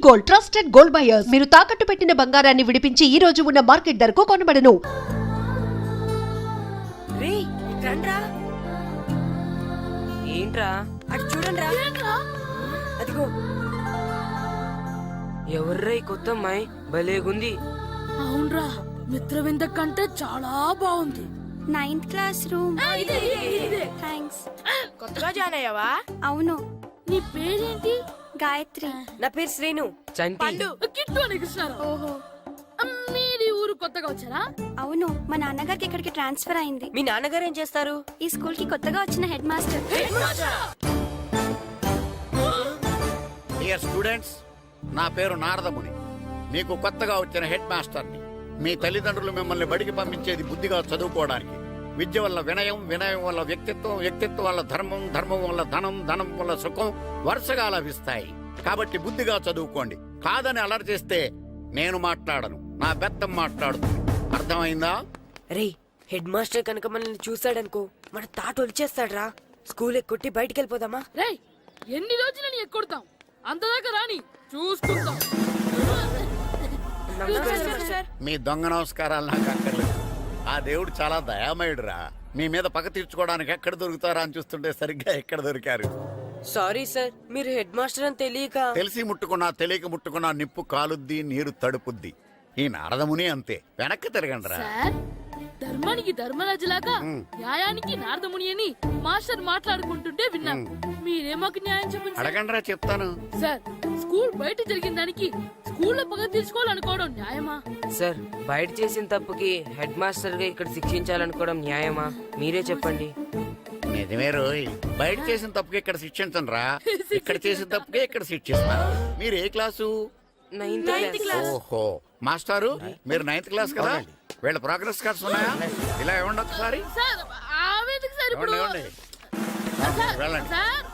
Gold, trusted gold buyers. మీరు తాకట్టు పెట్టిన బంగారాన్ని విడిపించి ఈ రోజు ఉన్న మార్కెట్ ధరకు కొనబడను. రేయ్, రండ్రా. ఏంట్రా అటు చూడండిరా. అదిగో ఎవర్రా ఈ కొత్త అమ్మాయి, భలేగుంది. అవునరా, మిత్రవింద కంటే చాలా బాగుంది. 9th class room. థ్యాంక్స్. కొత్తగా జాయిన్ అయ్యావా? అవును. నీ పేరేంటి? గాయత్రి. నా పేరు శ్రీను. చంటి. కిట్టు అని కృష్ణారావు. ఓహో. మీరు ఈ ఊరు కొత్తగా వచ్చారా? అవును, మా నాన్నగారికి ఇక్కడికి ట్రాన్స్ఫర్ అయింది. మీ నాన్నగారు ఏం చేస్తారు? ఈ స్కూల్ కి కొత్తగా వచ్చిన హెడ్ మాస్టర్. డియర్ స్టూడెంట్స్, నా పేరు నారదముని. మీకు కొత్తగా వచ్చిన హెడ్ మాస్టర్ని. మీ తల్లిదండ్రులు మిమ్మల్ని బడికి పంపించేది బుద్ధిగా చదువుకోవడానికి. విద్య వల్ల వినయం, వినయం వల్ల వ్యక్తిత్వం, వ్యక్తిత్వం వల్ల ధర్మం, ధర్మం వల్ల ధనం, ధనం వల్ల సుఖం వరుసగా లభిస్తాయి. కాబట్టి బుద్ధిగా చదువుకోండి. కాదని అలర్ చేస్తే నేను మాట్లాడను, నా బెత్తం మాట్లాడుతుంది. అర్థమైందా? రేయ్, హెడ్ మాస్టర్ కనుక మనల్ని చూసాడనుకో, మన తాట వచ్చేస్తాడ్రా. స్కూల్ ఎక్కొట్టి బయటికి వెళ్ళిపోదామా? రేయ్, ఎన్ని రోజులని ఎక్కొడతాం? అంతదాకా రాని చూసుకుంటాం. మీ దొంగ నమస్కారాలు నాకు అక్కర్లేదు. ఆ దేవుడు చాలా దయామయుడురా. మీ మీద పగ తీర్చుకోవడానికి ఎక్కడ దొరుకుతారా అని చూస్తుంటే సరిగ్గా ఎక్కడ దొరికారు. సారీ సార్, మీరు హెడ్ మాస్టర్ అని తెలియక. తెలిసి ముట్టుకున్నా తెలియక ముట్టుకున్నా నిప్పు కాలుద్ది, నీరు తడుపుద్ది. ఈ నారదముని అంతే. వెనక్కి తిరగండి రా. సార్, ధర్మానికి ధర్మరాజులాగా న్యాయానికి నారదముని అని మాస్టర్ మాట్లాడుకుంటుంటే విన్నాం. మీరే మాకు న్యాయం చెప్పండి. అడగండి రా, చెప్తాను. సార్, స్కూల్ బయట జరిగిన దానికి స్కూల్లో పగ తీర్చుకోవాలనుకోవడం న్యాయమా? సార్, బయట చేసిన తప్పుకి హెడ్ మాస్టర్ గా ఇక్కడ శిక్షించాలనుకోవడం న్యాయమా? మీరే చెప్పండి. నిజమే రోయ్, బయట చేసిన తప్పుకి ఇక్కడ శిక్షించను రా. ఇక్కడ చేసిన తప్పుకే ఇక్కడ శిక్షిస్తాను. మీరు ఏ క్లాసు? 9th class. ఓహో, మాస్టారు మీరు 9th క్లాస్ కదా? వీళ్ళ ప్రోగ్రెస్ కార్డ్స్ ఉన్నాయా? ఇలా ఇవ్వండి ఒకసారి. సార్, ఆవేదకు సార్ ఇప్పుడు. ఇవ్వండి. వెళ్ళండి. సార్,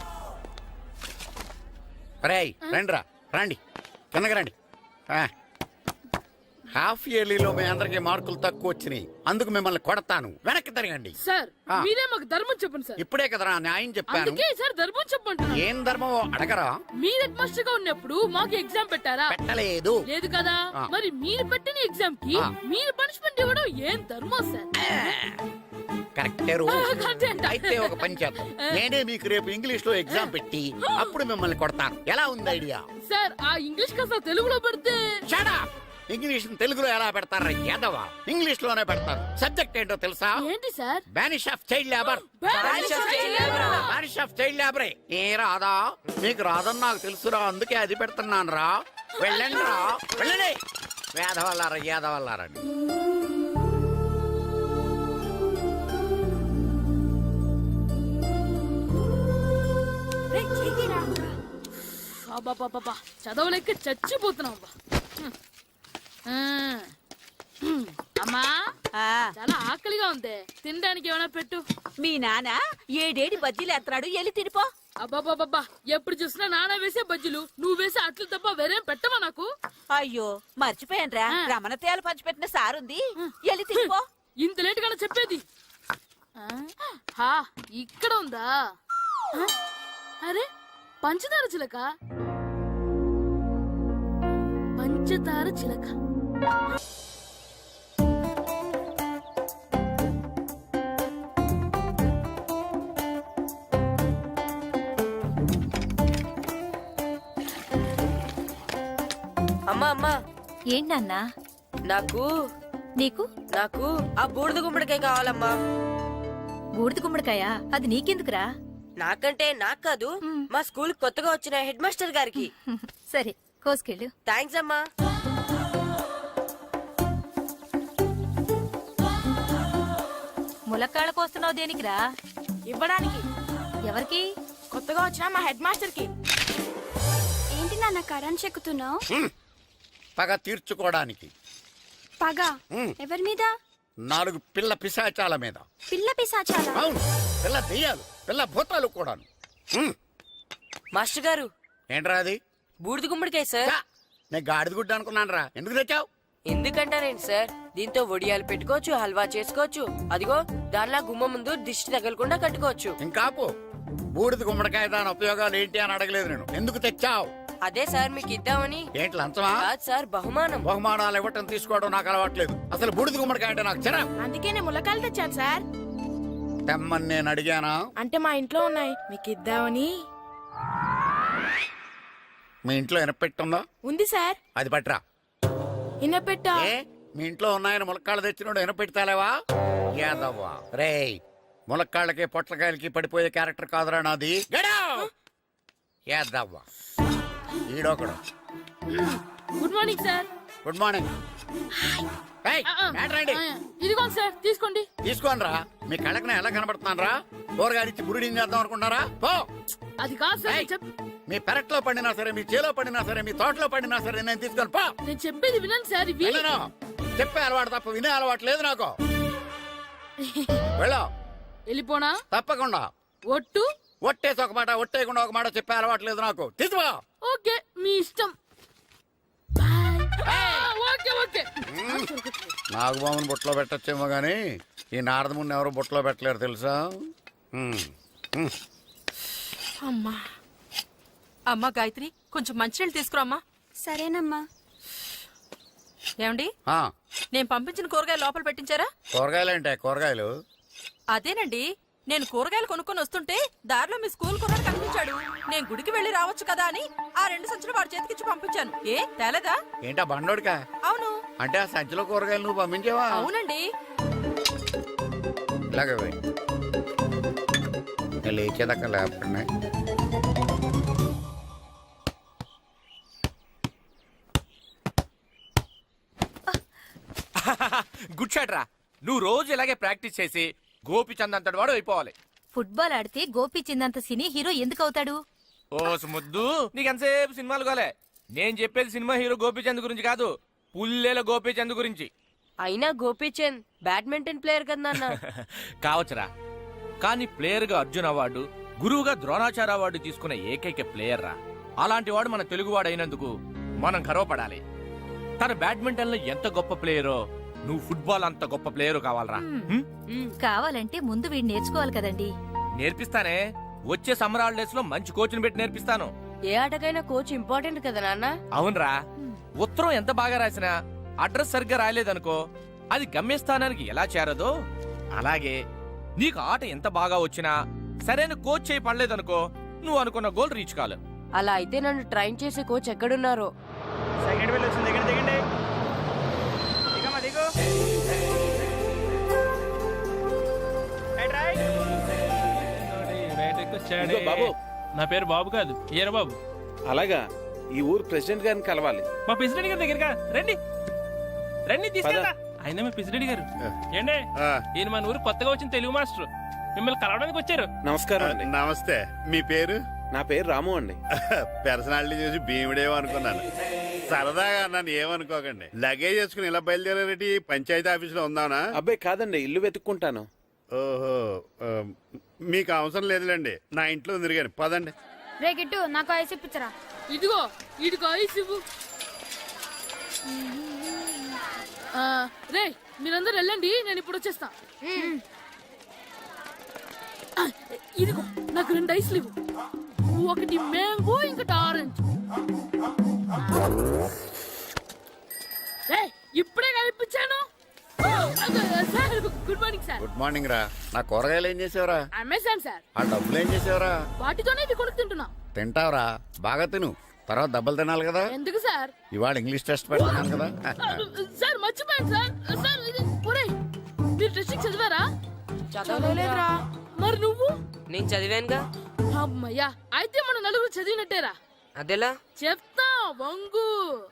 రేయ్, రండి రా, రండి, కిందకి రండి. హాఫ్ ఇయర్లీలో మీ అందరికి మార్కులు తక్కువ వచ్చినాయి, అందుకు మిమ్మల్ని కొడతాను. వెనక్కి తిరగండి. సార్, మీరే మాకు ధర్మం చెప్పండి సార్. ఇప్పుడే కదరా న్యాయం చెప్పాను. అందుకే సార్ ధర్మం చెప్పండి. ఏం ధర్మమో అడగరా? మీరు హెడ్ మాస్టర్ గా ఉన్నప్పుడు మాకు ఎగ్జామ్ పెట్టారా? పెట్టలేదు. లేదు కదా. మరి మీరు పెట్టిన ఎగ్జామ్ కి మీరు పనిష్మెంట్ ఇవ్వడం ఏం ధర్మం సార్? కరెక్టే. అయితే ఒక పని చేద్దాం. నేనే మీకు రేపు ఇంగ్లీష్ లో ఎగ్జామ్ పెట్టి అప్పుడు మిమ్మల్ని కొడతాను. ఎలా ఉంది ఐడియా? సార్, ఆ ఇంగ్లీష్ కాస్త తెలుగులో పెడితే. Shut up! ఇంగ్లీష్ తెలుగులో ఎలా పెడతారా యాదవా? ఇంగ్లీష్ లోనే పెడతారు. సబ్జెక్ట్ ఏంటో తెలుసా? ఏంటి sir? Banish of child labour. Banish of child లేబరే. ఏ రాదా? మీకు రాదని నాకు తెలుసురా, అందుకే అది పెడుతున్నాను రా. వెళ్ళండి రా, వెళ్ళండి. వేదవల్లారా, యాదవల్లారండి. చదవలేక చచ్చిపోతున్నాం. అమ్మా, చాలా ఆకలిగా ఉంది, తినడానికి ఏమైనా పెట్టు. మీ నాన్న ఏడేడి బజ్జీలు ఎత్తాడు, ఎల్లి తినిపో. అబ్బాబాబా, ఎప్పుడు చూసినా నాన్న వేసే బజ్జీలు, నువ్వు వేసే అట్లు తప్ప వేరేం పెట్టవా నాకు? అయ్యో, మర్చిపోయానురా, రమణ తేలు పంచిపెట్టిన సారుంది, ఎల్లి తినిపో. ఇంత లేట్ గా చెప్పేది. ఇక్కడ ఉందా? అరే, పంచదార చిలక. పంచదార చిలక. అమ్మా అమ్మా, ఏంటన్నా? నాకు నీకు నాకు ఆ బూడిద గుమ్మడికాయ కావాలమ్మా. బూడిద గుమ్మడికాయ? అది నీకెందుకురా? నాకంటే నాకు కాదు, మా స్కూల్ కొత్తగా వచ్చిన హెడ్ మాస్టర్ గారికి. సరే, కోసుకెళ్ళు. థ్యాంక్స్ అమ్మా. ములక్కాళ్ళ కోస్తున్నావు దేనికిరా? ఇవ్వడానికి. ఎవరికి? కొత్తగా వచ్చిన మా హెడ్ మాస్టర్ కి. ఏంటి నాన్న కరెంట్ చెక్కుతున్నావు? పగ తీర్చుకోవడానికి. పగ ఎవరి మీద? 4 పిల్ల పిశాచాల మీద. పిల్ల పిశాచాలా? అవును, పిల్ల దెయ్యాలు, పిల్ల భూతాలు కూడాను. మాస్టర్ గారు, ఏంట్రా అది? బూడిద గుమ్మడికాయ సార్. నేను గాడిద గుడ్డ అనుకున్నాను రా. ఎందుకు తెచ్చావు? ఎందుకంటారేంటి సార్, దీంతో వడియాలు పెట్టుకోవచ్చు, హల్వా చేసుకోవచ్చు. అదిగో దానిలా గుమ్మ ముందు దిష్టి తగలకుండా కట్టుకోవచ్చు. ఇంకాపు. బూడిద గుమ్మడికాయ దాని ఉపయోగాలు ఏంటి అని అడగలేదు నేను. ఎందుకు తెచ్చావు? అదే సార్ మీకు ఇద్దామని. ఏంటి లంచమా? కాదు సార్, బహుమానం. బహుమానాలు ఇవ్వటం తీసుకోవడం నాకు అలవాట్లేదు. అసలు బూడిద గుమ్మడికాయ అంటే నాకు చిరా. అందుకే నేను ములకాలు తెచ్చాను సార్. తెమ్మని నేను అడిగానా? అంటే మా ఇంట్లో ఉన్నాయి, మీకు ఇద్దామని. మీ ఇంట్లో ఎనపెట్టుందా? ఉంది సార్. అది పట్రా. ఇన్నపెట్టా. ఏ మీ ఇంట్లో ఉన్నాయని ములక్కాళ్ళు తెచ్చినోడు ఎనపెడతాలేవా? యాదవ్వా రేయ్, ములక్కాళ్ళకి పొట్లకాయలకి పడిపోయే క్యారెక్టర్ కాదురా నాది. యాదవ్వా ఈడొకడు. Good morning sir. Good morning. రండి ఇదిగోండి సార్, తీసుకోండి. తీసుకోనరా. మీ కళ్ళకి నేను ఎలా కనబడుతున్నాను రా? కూరగాయలిచ్చి బురుడి చేద్దాం అనుకుంటారా? పో. అది కాదు సార్, ఏయ్, మీ పెరట్లో పండినా సరే, మీ చేలో పండినా సరే, మీ తోటలో పండినా సరే నేను తీసుకొని పో. నేను చెప్పేది వినండి సార్. ఇవి వెళ్ళను. చెప్పే అలవాటు తప్ప వినే అలవాటు లేదు నాకు. వెళ్ళా. వెళ్ళిపోనా? తప్పకుండా. ఒట్టు. ఒట్టేసి ఒక మాట, ఒట్టేయకుండా ఒక మాట చెప్పే అలవాటు లేదు నాకు. తీసుకో. ఓకే, మీ ఇష్టం. బాయ్. Okay okay. నాగబాబుని బుట్టలో పెట్టచ్చేమో గాని ఈ నారదముని ఎవరు బుట్టలో పెట్టలేరు తెలుసా? అమ్మా. అమ్మా గాయత్రి, కొంచెం మంచినీళ్ళు తీసుకురామ్మా. సరేనమ్మా. ఏమండి, ఆ, నేను పంపించిన కూరగాయలు లోపల పెట్టించారా? కూరగాయలు ఏంటే కూరగాయలు? అదేనండి, నేను కూరగాయలు కొనుక్కొని వస్తుంటే దారిలో మీ స్కూల్ కుర్రాడు కనిపించాడు. నేను గుడికి వెళ్లి రావచ్చు కదా అని ఆ 2 సంచులు వాడి చేతికిచ్చి పంపించాను. ఏ తేలేదా? ఏంటా బండోడికా? అవును. అంటే ఆ సంచిలో కూరగాయలు నువ్వు పంపించావా? అవునండి. ఇలాగే పోయి నేను లేచేదాకా లేపండి. గుడ్ షాట్ రా. నువ్వు రోజు ఇలాగే ప్రాక్టీస్ చేసి గోపిచంద్ అంతటి వాడు అయిపోవాలి. ఫుట్బాల్ ఆడితే గోపీచంద్ సినీ హీరో ఎందుకు అవుతాడు? ఓ ముద్దు, నీకెంతసేపు సినిమాలు కాలే. నేను చెప్పేది సినిమా హీరో గోపిచంద్ గురించి కాదు, పుల్లేల గోపిచంద్ గురించి. అయినా గోపీచంద్ బ్యాడ్మింటన్ ప్లేయర్ కదా నాన్న. కావచ్చురా, కానీ ప్లేయర్ గా అర్జున్ అవార్డు, గురువుగా ద్రోణాచార్య అవార్డు తీసుకున్న ఏకైక ప్లేయర్ రా. అలాంటి వాడు మన తెలుగువాడు అయినందుకు మనం గర్వపడాలి. తన బ్యాడ్మింటన్ లో ఎంత గొప్ప ప్లేయరో నువ్వు ఫుట్బాల్ అంత గొప్ప ప్లేయరు కావాలరా. కావాలంటే ముందు వీడు నేర్చుకోవాలి కదండి. నేర్పిస్తానే. వచ్చే సమ్మర్ హాలిడేస్ లో మంచి కోచ్ని పెట్టి నేర్పిస్తాను. ఏ ఆటకైనా కోచ్ ఇంపార్టెంట్ కదా నాన్న. అవునరా, ఉత్తరం ఎంత బాగా రాసినా అడ్రస్ సరిగ్గా రాయలేదనుకో అది గమ్యస్థానానికి ఎలా చేరదో అలాగే నీకు ఆట ఎంత బాగా వచ్చినా సరైన కోచ్ చేయి పడలేదనుకో నువ్వు అనుకున్న గోల్ రీచ్ కాదు. అలా అయితే నన్ను ట్రైన్ చేసే కోచ్ ఎక్కడున్నారో. ఇదిగో బాబు. నా పేరు బాబు కాదు, ఈర బాబు. అలాగా, ఈ ఊరు ప్రెసిడెంట్ గారిని కలవాలి. మా ప్రెసిడెంట్ గారి దగ్గరగా రండి. రండి తీసుకెళ్తా. ఆయన మీ ప్రెసిడెంట్ గారు. ఏండే, ఈయన మన ఊరు కొత్తగా వచ్చిన తెలుగు మాస్టర్. మిమ్మల్ని కలవడానికి వచ్చారు. నమస్కారం అండి. నమస్తే. మీ పేరు? నా పేరు రాము అండి. పర్సనాలిటీ చూసి భీముడేమో అనుకున్నాను. సరదాగా నన్ను ఏమనుకోకండి. లగేజ్ చేసుకుని ఇలా బయలుదేరేటి పంచాయతీ ఆఫీస్ లో ఉందానా? అబ్బాయి కాదండి, ఇల్లు వెతుక్కుంటాను. ఓహో, మీకు అవసరం లేదులేండి, నా ఇంట్లో తిరిగాను. పదండి. రే గిట్టు, నాకు ఐస్ ఇప్పించరా. ఇదిగో ఇదిగో ఐస్ ఇవ్వు. రే మీరందరూ వెళ్ళండి, నేను ఇప్పుడు వచ్చేస్తా. ఇదిగో నాకు 2 ఐస్లు ఇవ్వు. ఒకటి మ్యాంగో, ఇంకటి ఆరెంజ్. ఇప్పుడే కనిపించాను. Sir good morning sir. Good morning రా. నా కూరగాయలు ఏం చేసేవరా? Amazon sir. ఆ డబ్బులు ఏం చేసేవరా? వాటితోనే ఇవి కొనుక్కు తింటున్నా. తింటావరా? బాగా తిను, తర్వాత దెబ్బలు తినాలి కదా. ఎందుకు సార్? ఇవాళ ఇంగ్లీష్ టెస్ట్ పెడుతున్నాను కదా. సార్ మర్చిపోయాను సార్. సార్ ఇది ఒరేయ్, మీరు టెస్టింగ్ చదివారా? చదవలేదురా. మరి నువ్వు? నేను చదివానుగా. అమ్మయ్యా, అయితే మన నలుగురు చదివినట్టేరా. అదెలా? చెప్తా వంగు.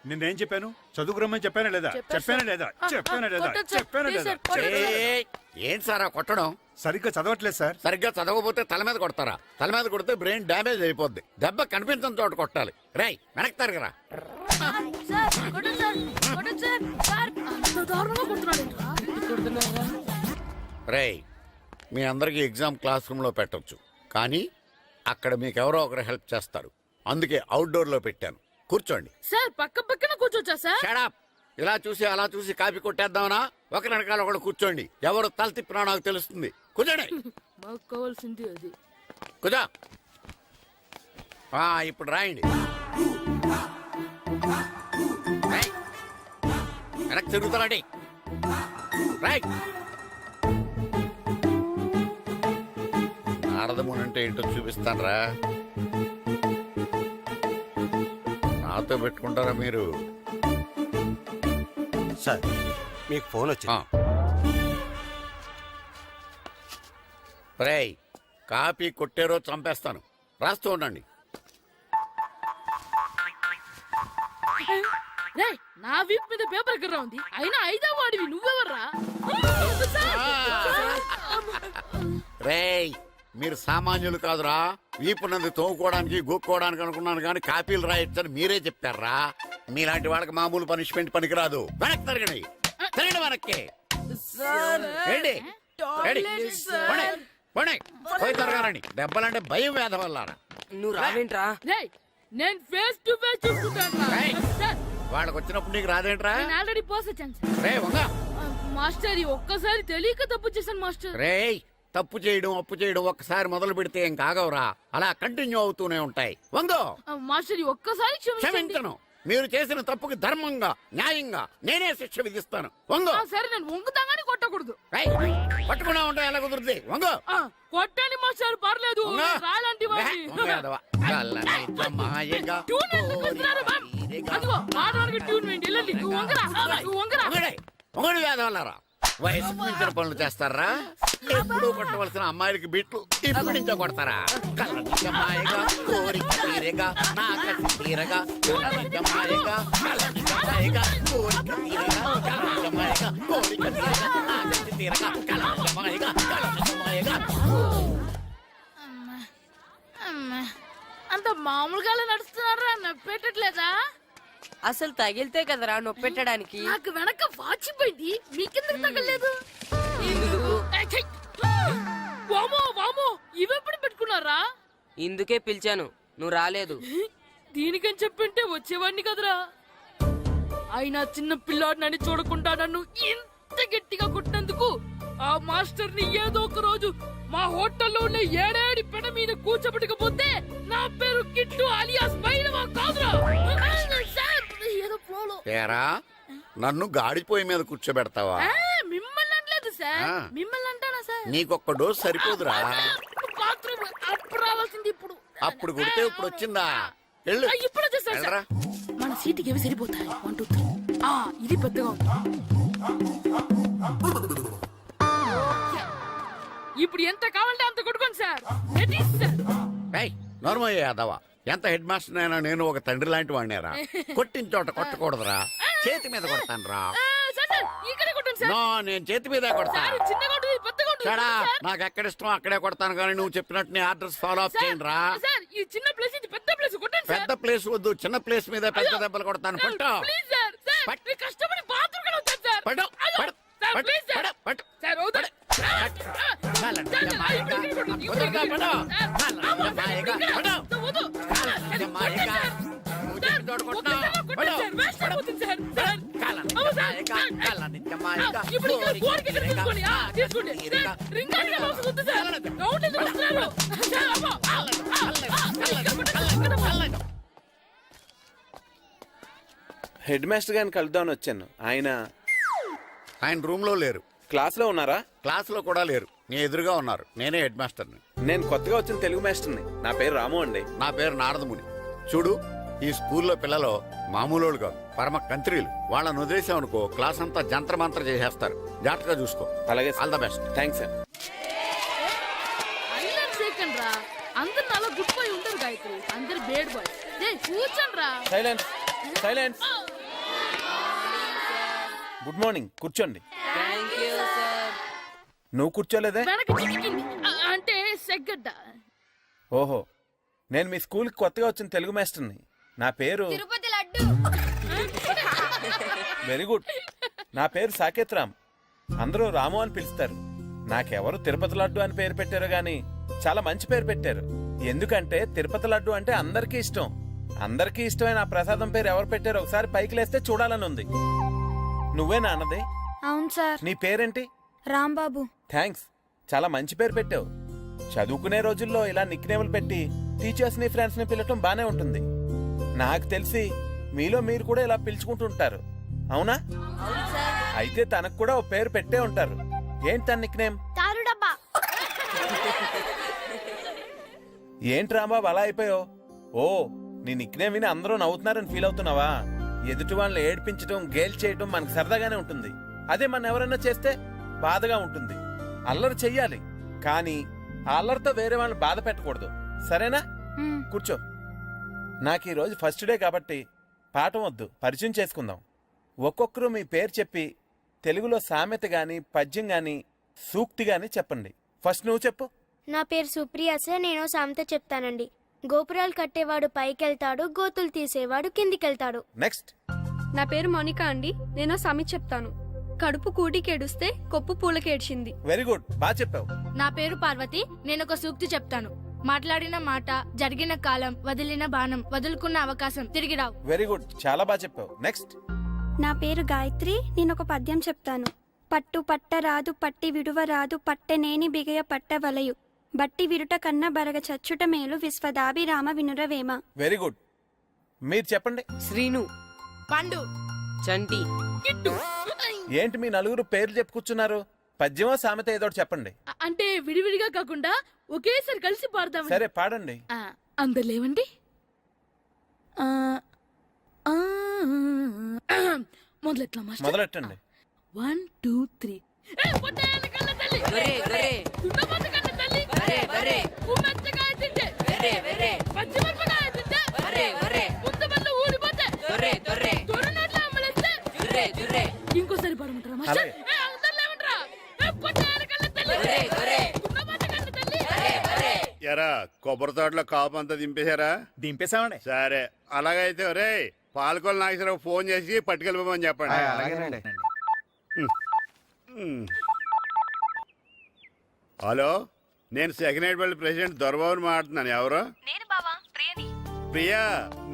నేనేం చెప్పాను? చదువుకురమ్మని చెప్పానా లేదా? చెప్పానా లేదా? చెప్పానా లేదా? కొట్టొచ్చు సార్. చెప్పానా ప్లీజ్ లేదా? సార్, కొట్టొచ్చు. ఏయ్, ఏంటి సార్ ఆ కొట్టడం? సరిగ్గా చదవట్లేదు సార్. సరిగ్గా చదవకపోతే తల మీద కొడతారా? తల మీద కొడితే బ్రెయిన్ డ్యామేజ్ అయిపోద్ది. దెబ్బ కనిపించిన చోట కొట్టాలి. రేయ్ వెనక్కి తరగరా. సార్ కొట్టండి సార్, కొట్టండి సార్. సార్ అంత దారుణంగా కొడుతున్నాడు. రేయ్, మీ అందరికి ఎగ్జామ్ క్లాస్ రూమ్ లో పెట్టొచ్చు, కానీ అక్కడ మీకు ఎవరో ఒకరు హెల్ప్ చేస్తారు. అందుకే అవుట్డోర్ లో పెట్టాను. కూర్చోండి. సార్ పక్క పక్కన కూర్చోచ్చా సార్? Shut up. ఇలా చూసి అలా చూసి కాపీ కొట్టేద్దామనా? ఒకరి వెనకాల ఒకడు కూర్చోండి. ఎవరు తల తిప్పినా నాకు తెలుస్తుంది. కూర్చోండి. మాకు కావాల్సింది అది. కూర్చో. ఇప్పుడు రాయండి. తిరుగుతారండి రైట్. నారదముని అంటే ఏంటో చూపిస్తానరా. నాతో పెట్టుకుంటారా మీరు? సార్ మీకు ఫోన్ వచ్చింది. రేయ్, కాపీ కొట్టారో చంపేస్తాను. రాస్తూ ఉండండి. రేయ్, నా వీప్ మీద పేపర్ ఎక్కడ ఉంది? అయినా ఐదో వాడివి నువ్వెవర్రా? రేయ్, మీరు సామాన్యులు కాదురా. వీపునంది తోముకోవడానికి గోక్కోవడానికి అనుకున్నాను కానీ కాపీలు రాయొచ్చని మీరే చెప్పారా. మీలాంటి వాళ్ళకి మామూలు పనిష్మెంట్ పనికిరాదు. వెనక్కి తిరగండి, తిరగండి వెనక్కి. ఏంటి? పోయి తిరగారండి. దెబ్బలంటే భయం వేద వల్ల. నువ్వు రావేంట్రా? రేయ్, నేను ఫేస్ టు ఫేస్ చూసుకుంటాను. సార్, వాళ్ళకి వచ్చినప్పుడు నీకు రాదేంట్రా? నేను ఆల్రెడీ పోస్ వచ్చాను సార్. రే వంగా. మాస్టర్, ఈ ఒక్కసారి తెలియక తప్పు చేశాను మాస్టర్. రేయ్, తప్పు చేయడం అప్పు చేయడం ఒక్కసారి మొదలు పెడితే ఏం కాగవరా. అలా కంటిన్యూ అవుతూనే ఉంటాయి. వందో. మాస్టర్, ఈ ఒక్కసారి క్షమించను. మీరు చేసిన తప్పుకి ధర్మంగా న్యాయంగా నేనే శిక్ష విధిస్తాను. వంగో. సరే, నేను వంగుతాగాని కొట్టకూడదు. పట్టుకున్నా ఉంటా ఎలా కుదురుతుంది. వంగో. కొట్టండి మాస్టర్, పర్లేదు. రాలాంటి ట్యూన్ వేయండి. వెళ్ళండి. నువ్వు వంగరా, నువ్వు వంగరా. ఒకటి వేదవల్లారా. వయసుకు మించిన పనులు చేస్తారా? ఎప్పుడు కొట్టవలసిన అమ్మాయిలకి బిట్లు ఇప్పుడు నుంచో కొడతారా? కలనిజమాయగా కోరిక తీరగా నా కసి తీరగా కలనిజమాయగా కలనిజమాయగా కోరిక తీరగా కలనిజమాయగా కోరిక తీరగా నా కసి తీరగా కలనిజమాయగా కలనిజమాయగా. అంత మామూలుగా నడుస్తున్నారా? నొప్పెట్టట్లేదా? అసలు తగిలితే కదరా నొప్పెట్టడానికి. నాకు వెనక వాచిపోయింది, మీకెందుకు తగలేదు? వామో వామో, ఇవెప్పుడు పెట్టుకున్నారా? ఇందుకే పిలిచాను, నువ్వు రాలేదు. దీనికని చెప్పింటే వచ్చేవాడిని కదరా. అయినా చిన్న పిల్లాడినని చూడకుండా నన్ను ఇంత గట్టిగా కొట్టినందుకు ఆ మాస్టర్ ని ఏదో ఒక రోజు మా హోటల్లో ఉన్న ఏడేడి పెడ మీద కూర్చోబెట్టకపోతే నా పేరు కిట్టు అలియాస్ బైరవా కాదురా. ఏదో ఫ్లోలో. ఏరా, నన్ను గాడిపోయి మీద కూర్చోబెడతావా? మిమ్మల్ని అనలేదు సార్, మిమ్మల్ని అంటానా సార్? నీకొక్క డోసు సరిపోదురా. బాత్రూమ్ అప్పుడు రావాల్సింది ఇప్పుడు. అప్పుడు కొడితే ఇప్పుడు వచ్చిందా? వెళ్ళు. ఇప్పుడు వచ్చేసా సార్. మన సీటుకి ఏవి సరిపోతాయి? 1 2 3. ఇది పెద్దగా ఉంది. ఇప్పుడు ఎంత కావాలంటే అంత కొట్టుకోండి సార్. నోర్మయ్య యాదవ, ఎంత హెడ్ మాస్టర్ అయినా నేను ఒక తండ్రి లాంటి వాడినేరా. కొట్టిన చోట కొట్టకూడదురా. చేతి మీద కొడతాను రా. నో, నేను చేతి మీద కొడతాను. నాకు ఎక్కడ ఇష్టం అక్కడే కొడతాను కానీ నువ్వు చెప్పినట్టు నీ ఆర్డర్స్ ఫాలో అప్ చేయండి రా. పెద్ద ప్లేస్ వద్దు, చిన్న ప్లేస్ మీద పెద్ద దెబ్బలు కొడతాను. పట్టు హెడ్ మాస్టర్ గారిని కలుద్దామని వచ్చాను. ఆయన రూమ్ లో లేరు. క్లాస్ లో ఉన్నారా? క్లాస్ లో కూడా లేరు. నీ ఎదురుగా ఉన్నారు. నేనే హెడ్ మాస్టర్ని. నేను కొత్తగా వచ్చిన తెలుగు మాస్టర్ని. నా పేరు రాము అండి. నా పేరు నారదముని. చూడు, ఈ స్కూల్లో పిల్లలు మామూలు కాదు, పరమ కంత్రీలు. వాళ్ళని వదిలేసామనుకో క్లాస్ అంతా జంత్ర మంత్ర చేసేస్తారు. జాగ్రత్తగా చూసుకో. అలాగే, all the best. Thanks sir. అందరు నాలో గుడ్ బాయ్ ఉంటారు గాయత్రి, అందరు బేడ్ బాయ్. కూర్చోండి రా. Silence, silence. గుడ్ మార్నింగ్, కూర్చోండి. నువ్వు కూర్చోలేదే? అంటే సెగ్గడ్డ. ఓహో, నేను మీ స్కూల్ కి కొత్తగా వచ్చిన తెలుగు మాస్టర్ని. నా పేరు తిరుపతి లడ్డు. Very good. నా పేరు సాకేత్ రామ్. అందరూ రాము అని పిలుస్తారు. నాకెవరు తిరుపతి లడ్డు అని పేరు పెట్టారు గాని చాలా మంచి పేరు పెట్టారు. ఎందుకంటే తిరుపతి లడ్డు అంటే అందరికీ ఇష్టం. అందరికీ ఇష్టమైన ఆ ప్రసాదం పేరు ఎవరు పెట్టారో ఒకసారి పైకి లేస్తే చూడాలని ఉంది. నువ్వేనా అన్నది? అవును సార్. నీ పేరేంటి? రాంబాబు. థ్యాంక్స్, చాలా మంచి పేరు పెట్టావు. చదువుకునే రోజుల్లో ఇలా నిక్నేములు పెట్టి టీచర్స్ ని ఫ్రెండ్స్ ని పిలవటం బానే ఉంటుంది. నాకు తెలిసి మీలో మీరు కూడా ఇలా పిలుచుకుంటుంటారు. అవునా? అయితే తనకు కూడా ఓ పేరు పెట్టే ఉంటారు. ఏంటి తన నిక్నేమ్? తారు డబ్బా. ఏంటి రాంబాబు అలా అయిపోయావు? ఓ, నీ నిక్నేమ్ విని అందరూ నవ్వుతున్నారని ఫీల్ అవుతున్నావా? ఎదుటి వాళ్ళని ఏడ్పించడం, గేల్ చేయడం మనకు సరదాగానే ఉంటుంది. అదే మన ఎవరైనా చేస్తే బాధగా ఉంటుంది. అల్లరి చెయ్యాలి, కానీ ఆ అల్లరితో వేరే వాళ్ళని బాధ పెట్టకూడదు. సరేనా? కూర్చో. నాకు ఈ రోజు ఫస్ట్ డే కాబట్టి పాఠం వద్దు, పరిచయం చేసుకుందాం. ఒక్కొక్కరు మీ పేరు చెప్పి తెలుగులో సామెత గాని, పద్యం గాని, సూక్తి గాని చెప్పండి. ఫస్ట్ నువ్వు చెప్పు. నా పేరు సుప్రియ సార్. నేను సామెత చెప్తానండి. గోపురాలు కట్టేవాడు పైకెళ్తాడు, గోతులు తీసేవాడు కిందికెళ్తాడు. నెక్స్ట్. నా పేరు మోనికా అండి. నేను సామెత చెప్తాను. కడుపు కూటికేడుస్తే కొప్పు పూలకేడ్చింది. వెరీ గుడ్, బాగా చెప్పావు. నా పేరు పార్వతి. నేను ఒక సూక్తి చెప్తాను. మాట్లాడిన మాట, జరిగిన కాలం, వదిలిన బాణం, వదులుకున్న అవకాశం తిరిగి రావు. వెరీ గుడ్, చాలా బాగా చెప్పావు. నెక్స్ట్. నా పేరు గాయత్రి. నేను ఒక పద్యం చెప్తాను. పట్టు పట్టరాదు, పట్టి విడువరాదు, పట్టెనేని బిగయ పట్టవలయు, బట్టి విరుట కన్న బరగ చచ్చుట మేలు, విశ్వదాభిరామ వినురవేమ. Very good. మీరు చెప్పండి. శ్రీను, పండు, చంటి, ఏంటి మీ నలుగురు పేర్లు చెప్పు కూర్చున్నారు? పద్యమో సామెత ఏదో ఒకటి చెప్పండి. అంటే విడివిడిగా కాకుండా ఒకేసారి కలిసి పాడదాం. సరే, పాడండి. అందరు లేవండి. మొదలెట్లా మాస్టర్? మొదలెట్టండి. 1 2 3. ఇంకోసారి పాడమంటారా మాస్టర్? ఎరా కొబ్బరి తోటలో కాపు అంతా దింపేశారా? దింపేశామండి. సరే, అలాగైతే ఒరే పాలకొల నాగేశ్వరరావు ఫోన్ చేసి పట్టుకెళ్ళిపోమని చెప్పండి. అలాగేనండి. హలో, నేను సెకండ్ హెడ్ పల్లి ప్రెసిడెంట్ దొరబాబుని మాట్లాడుతున్నాను. ఎవరు? నేను బావా ప్రియని. ప్రియా,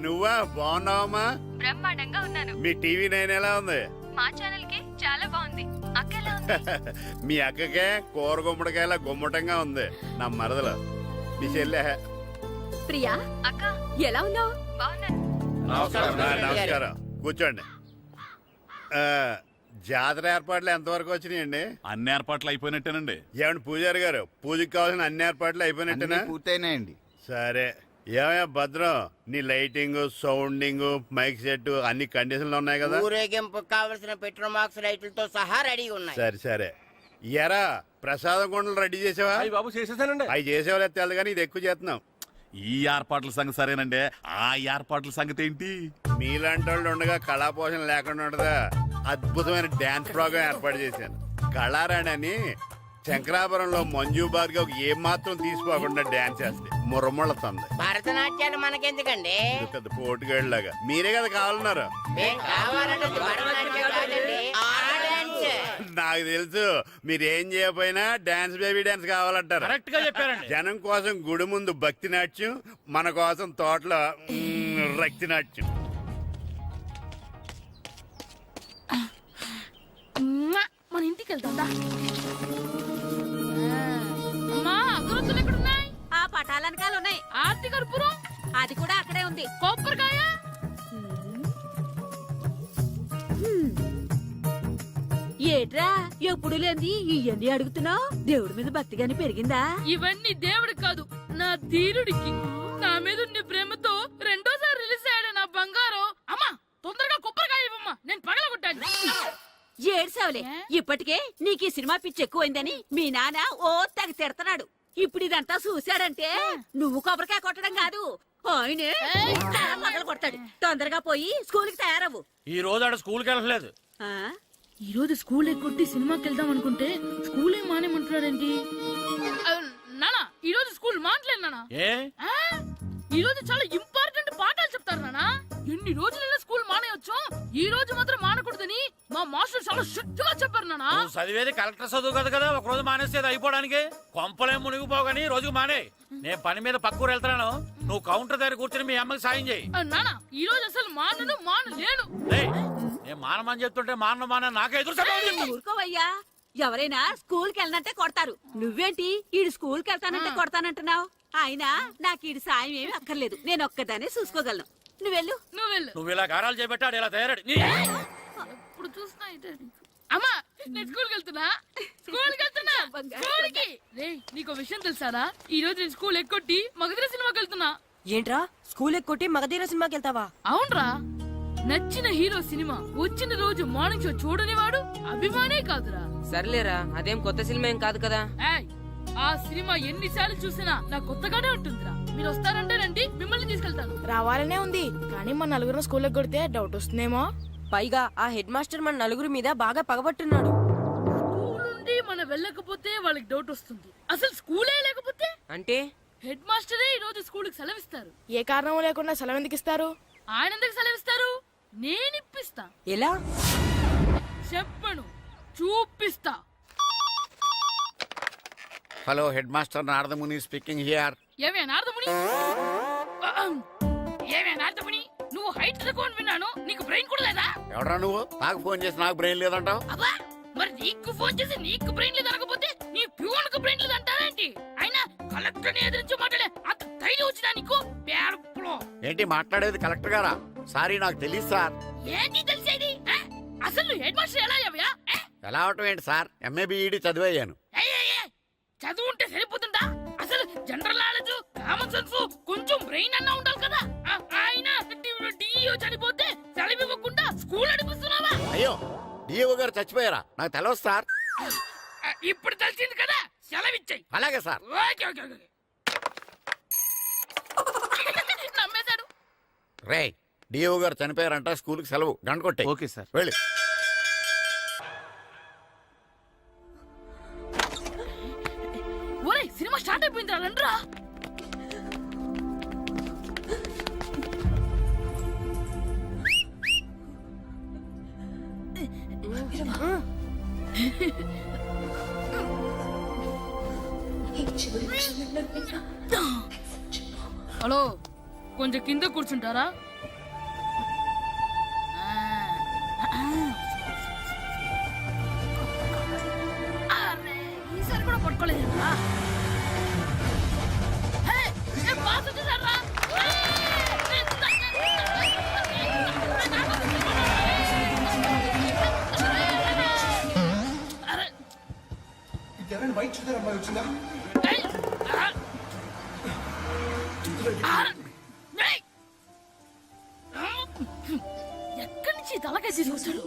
నువ్వా? బాగున్నావమ్మా? బ్రహ్మాండంగా ఉన్నాను. మీ టీవీ 9 ఎలా ఉంది? మా ఛానల్ కి చాలా బాగుంది. అక్క ఎలా ఉంది? మీ అక్కకే కూర గుమ్మడికాయలా గుమ్మటంగా ఉంది. నా మరదలు మీ చెల్లె. ప్రియా అక్క ఎలా ఉన్నావు? బాగున్నాను. నమస్కారం, కూర్చోండి. జాతర ఏర్పాట్లు ఎంతవరకు వచ్చినాయండి? అన్ని ఏర్పాట్లు అయిపోయినట్టేనండి. ఏమండి పూజారి గారు, పూజకి కావాల్సిన అన్ని ఏర్పాట్లు అయిపోయినట్టేనా? పూర్తయినాయండి. సరే, ఏమయ్యా భద్రం, నీ లైటింగ్, సౌండింగ్, మైక్ సెట్ అన్ని కండిషన్లు ఉన్నాయి కదా? ఊరేగింపు కావలసిన పెట్రోల్ మార్క్స్ లైట్లతో సహా రెడీ ఉన్నాయి. సరే సరే. ఎరా ప్రసాదం కొండలు రెడీ చేసావా? బాబు చేసేసానండి. అవి చేసేవాళ్ళు తెలదు కానీ ఇది ఎక్కువ చేస్తున్నాం. ఈ ఏర్పాట్ల సంగతి సరేనండి, ఆ ఏర్పాట్ల సంగతి ఏంటి? మీలాంటి వాళ్ళు ఉండగా కళాపోషణ లేకుండా ఉండదా? అద్భుతమైన డాన్స్ ప్రోగ్రామ్ ఏర్పాటు చేశాను. కళారాణి అని శంకరాపురంలో మంజు భార్గవ్ ఏం మాత్రం తీసుకోకుండా డాన్స్ చేస్తే మురముళ్ళతుంది. భరతనాట్యాలు మనకెందుకండి? పెద్ద పోటుగాళ్ళలాగా మీరే కదా కావాలన్నారు. నాకు తెలుసు, మీరేం చేయకపోయినా డాన్స్ బేబీ డాన్స్ కావాలంటారు. కరెక్ట్ గా చెప్పారండి. జనం కోసం గుడి ముందు భక్తి నాట్యం, మన కోసం తోటలో రక్తి నాట్యం. మన ఇంటికి వెళ్తాం. అమ్మా, అగరొత్తులు ఎక్కడున్నాయి? ఆ పటాలనకాలు ఉన్నాయి. ఆర్తి కర్పూరం అది కూడా అక్కడే ఉంది. కొబ్బరికాయ ఏట్రా ఎప్పుడు లేని ఇవన్నీ అడుగుతున్నావు? దేవుడి మీద భక్తిగాని పెరిగిందా? ఇవన్నీ దేవుడికి కాదు, నా ధీరుడికి. నా మీద ఉన్న ప్రేమతో రెండోసారి రిలీజ్ అయ్యాడు నా బంగారం. అమ్మా, తొందరగా కొబ్బరికాయ ఇవ్వమ్మా, నేను పగలగొట్టాను. ఏడ్సావులే, ఇప్పటికే నీకు ఈ సినిమా పిచ్చి ఎక్కువైందని మీ నాన్న ఓ తెగ తిడతాడు. ఇప్పుడు ఇదంతా చూశాడంటే నువ్వు కొబ్బరికాయ కొట్టడం కాదు, ఆయనే పగల కొడతాడు. తొందరగా పోయి స్కూల్ కి తయారవు. ఈ రోజు ఆడ స్కూల్కి వెళ్ళలేదు. ఈ రోజు స్కూల్ ఎక్కొట్టి సినిమాకి వెళ్దాం అనుకుంటే స్కూల్ ఏం మానేమంటున్నాడండి? నానా, ఈ రోజు స్కూల్ మానట్లేదు నానా. ఈ రోజు చాలా ఇంపార్టెంట్ పాఠాలు చెప్తారు నానా. ఎన్ని రోజులైనా స్కూల్ మానేయొచ్చు, ఈ రోజు మాత్రం మానకూడదని మా మాస్టర్ చాలా స్ట్రిక్ట్ గా చెప్పారు నానా. చదివేది కలెక్టర్ చదువు కదా కదా, ఒక రోజు మానేస్తే అయిపోవడానికి. కొంపలేం మునిగిపోగాని రోజుకు మానే. నేను పని మీద పక్కూరు వెళ్తున్నాను, నువ్వు కౌంటర్ దగ్గర కూర్చొని మీ అమ్మకి సాయం చేయి. నానా, ఈ రోజు అసలు మానలేను. నేను మానమని చెప్తుంటే మాన నాకే ఎదురు. ఊరుకోవయ్యా, ఎవరైనా స్కూల్ కి వెళ్ళనంటే కొడతారు. నువ్వేంటి ఈడు స్కూల్ కి వెళ్తానంటే కొడతానంటున్నావు? అయినా నాకు ఈడు సాయం ఏమి అక్కర్లేదు, నేను ఒక్కదానే చూసుకోగలను. నువ్వెళ్ళు. నువ్వు ఇలా గారాలు చేపెట్టాడు ఇలా తయారాడు. ఇప్పుడు చూసినా ఇదే నీకు. అమ్మా నేను స్కూల్కి వెళ్తున్నా స్కూల్కి రే నీకు విషయం తెలుసారా ఈ రోజు నేను స్కూల్ ఎక్కొట్టి మగధీర సినిమాకి వెళ్తున్నా. ఏంట్రా స్కూల్ ఎక్కొట్టి మగధీర సినిమాకి వెళ్తావా? అవునరా, నచ్చిన హీరో సినిమా వచ్చిన రోజు మార్నింగ్ షో చూడని వాడు అభిమానే కాదురా. సర్లేరా, అదేం కొత్త సినిమా ఏం కాదు కదా. ఏయ్, ఆ సినిమా ఎన్నిసార్లు చూసినా నాకు కొత్తగానే ఉంటుందిరా. మీరు వస్తారంటే రండి, మిమ్మల్ని తీసుకెళ్తాను. రావాలనే ఉంది కానీ మన నలుగురు స్కూల్కి కొడితే డౌట్ వస్తుందేమో. పైగా ఆ హెడ్ మాస్టర్ మన నలుగురి మీద బాగా పగబట్టున్నాడు. స్కూల్ నుండి మనం వెళ్ళకపోతే వాళ్ళకి డౌట్ వస్తుంది. అసలు స్కూలే లేకపోతే అంటే హెడ్ మాస్టరే ఈ రోజు స్కూల్కి సెలవిస్తారు. ఏ కారణం లేకుండా సెలవు ఎందుకు ఇస్తారు? ఆయన ఎందుకు సెలవిస్తారు? నేను ఇప్పిస్తా. ఎలా చెప్పను, చూపిస్తా. Hello head master Naradamuni speaking here. ఏమే నారదముని, ఏమే నారదముని, నువ్వు హైట్ తక్కువ అని విన్నాను. నీకు బ్రెయిన్ కూడా లేదా? ఎవడరా నువ్వు? నాకు ఫోన్ చేసి నాకు బ్రెయిన్ లేదంటావు? అబ్బా, మరి నీకు ఫోన్ చేసి నీకు బ్రెయిన్ లేదు అనకపోతే నీ ప్యూన్ కు బ్రెయిన్ లేదు అంటారేంటి? అయినా కలెక్టర్ ని ఎదిరించి మాట్లాడే అంత ధైర్యం వచ్చినా నీకు? పేర్పులో ఏంటి మాట్లాడేది? కలెక్టర్ గారా? సారీ, నాకు తెలియదు సార్. ఏంటి తెలిసేది? అసలు నువ్వు హెడ్ మాస్టర్ ఎలా అయ్యావయ్యా? ఎలా అవటం ఏంటి సార్? MA B Ed చదివయ్యాను. చదువు ఉంటే సరిపోతుందా? అసలు జనరల్ నాలెడ్జ్, కామన్ సెన్స్, కొంచెం బ్రెయిన్ అన్నా ఉండాలి కదా. ఆయన డిఇఓ చనిపోతే సెలవు ఇవ్వకుండా స్కూల్ నడిపిస్తున్నావా? అయ్యో, డిఓ గారు చచ్చిపోయారా? నాకు తెలియదు సార్. ఇప్పుడు తెలిసింది కదా, సెలవిచ్చాయి. అలాగే సార్. Okay okay okay. నమ్మేశాడు. రే, డిఓ గారు చనిపోయారంట, స్కూల్కి సెలవు. గంట కొట్టే. Okay sir. వెళ్ళి. ఒరే, సినిమా స్టార్ట్ అయిపోయిందిరా, రండ్రా. హలో, కొంచెం కింద కూర్చుంటారా? ఈసారి కూడా పట్టుకోలేదురా. ఎక్కడి నుంచి తలకాయ తీసుకొచ్చాడు?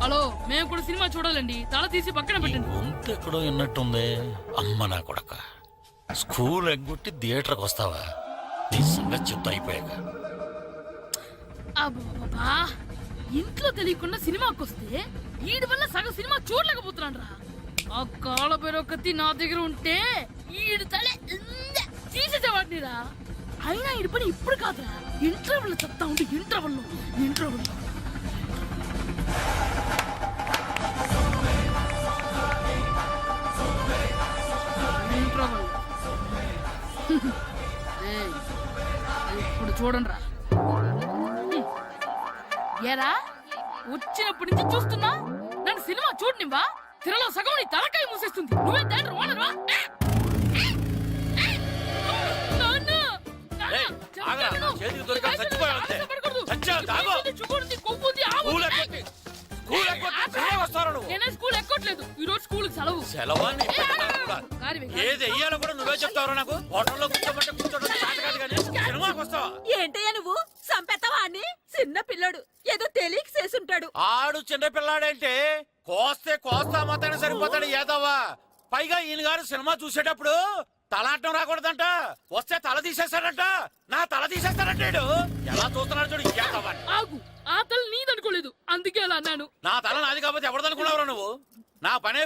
హలో, మేము కూడా సినిమా చూడాలండి. తల తీసి పక్కన పెట్టండి. ఎక్కడో విన్నట్టుంది. అమ్మ నా కొడక, స్కూల్ ఎగ్గొట్టి థియేటర్కి వస్తావా? నీ సంగతి చెప్తా అయిపోయాక. అబ్బా, ఇంట్లో తెలియకుండా సినిమాకి వస్తే వీడి వల్ల సగం సినిమా చూడలేకపోతున్నాడు రా. ఆ కాళ్ళ పేరొకతి నా దగ్గర ఉంటే ఈడు తలే తీసేసేవాడిని రా. అయినా ఈడి పని ఇప్పుడు కాదురా, ఇంటర్వెల్ చెప్తా ఉంటే ఇంటర్వెల్ ఇప్పుడు చూడండి రా. ఏరా, వచ్చినప్పటి నుంచి చూస్తున్నా, నన్ను సినిమా చూడనివ్వా? తిరలో సగం నీ తలకాయ మూసేస్తుంది. నువ్వే థియేటర్ ఓనర్వా? నేనే స్కూల్ ఎక్కట్లేదు. ఈ రోజు స్కూల్ సెలవు. ఏది వెయ్యాలో కూడా నువ్వే చెప్తావు. నాకు హోటల్లో కూర్చోబట్టే కూర్చోడం కాదు కానీ సినిమాకి వస్తావా? ఏంటయ్యా నువ్వు సంపెత్తవా అని? చిన్న పిల్లడు ఏదో తెలియక చేసుంటాడు. ఆడు చిన్న పిల్లాడంటే కోస్తే కోస్తా మాత్రమే సరిపోతాడు ఏదవ్వా. పైగా ఈయన గారు సినిమా చూసేటప్పుడు తలాటం రాకూడదంట. వస్తే తల తీసేస్తాడంట. నా తల తీసేస్తాడంటాడు. ఎలా చూస్తున్నాడు చూడు. ఆగు, ఆ తల నీదనుకోలేదు, అందుకే అలా అన్నాను. నా తల నాది కాబట్టి ఎవరిదనుకున్నావురా నువ్వు? నా పనే